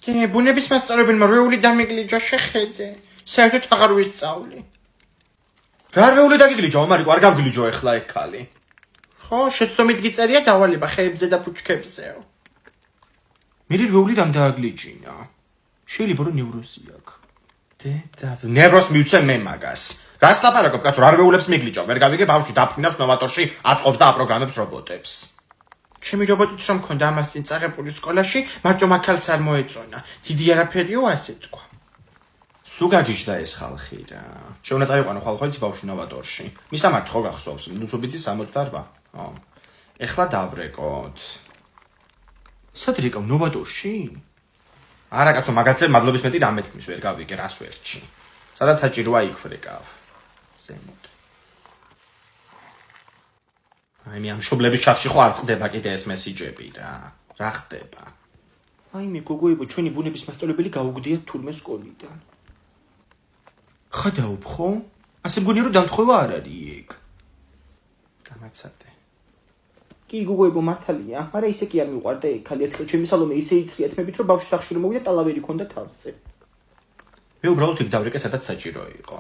კი, ბუნების მასწავლებელმა რვეული დამიგლიჯა შეხედე. საერთოდ აღარ ვისწავლი. რა რვეული დაგიგლიჯო, მარიკო, არ გავგლიჯო ეხლა ეგ ქალი. ხო, შეცდომით გიწერია დავალება ხეებზე და ფუჩქებზეო. მერი რვეული დამდააგლიჯინა. შეიძლება რომ ნევროზი აქვს. დედა, ნევროს მივცე მე მაგას. რას ლაპარაკობ, კაცო, რა რვეულებს მიგლიჯო? ვერ გავიგე ბავშვი დაფრინავს ნოვატორში, აწყობს და აპროგრამებს რობოტებს. ჩემი რობოტიც რომ მქონდა ამას წინ წაღებული სკოლაში, მარტო მაქალს არ მოეწონა. დიდი არაფერიო, ასე თქვა. სულ გაგიჟდა ეს ხალხი რა. შეუნა წაიყვანო ხალხოიც ბავშვი ნოვატორში. მისამართი ხო გახსოვს, ნუსუბიცი 68. ეხლა დავრეკოთ. სად რეკავ ნოვატორში? არა კაცო, მაგაცე მადლობის მეტი დამეთქმის ვერ გავიგე რას ვერჩი. სადაც საჭიროა იქ ვრეკავ. ზემოთ. აი მე ამ შობლების ჩახში ხო არ წდება კიდე ეს მესიჯები რა. რა ხდება? აი მე გოგოებო, ჩვენი ბუნების მასწავლებელი გაუგდიათ თურმე სკოლიდან. ხადაობ ხო? ასე მგონია რომ დამთხოვა არ არის ეგ. დამაცადე. კი გოგოებო მართალია, მაგრამ ისე კი არ მიყვარდა ეგ ხალი ერთხელ ჩემი სალომე ისე ითრიათმებით რომ ბავშვი სახში რომ მოვიდა ტალავერი ქონდა თავზე. მე უბრალოდ იქ დავრეკე სადაც საჭირო იყო.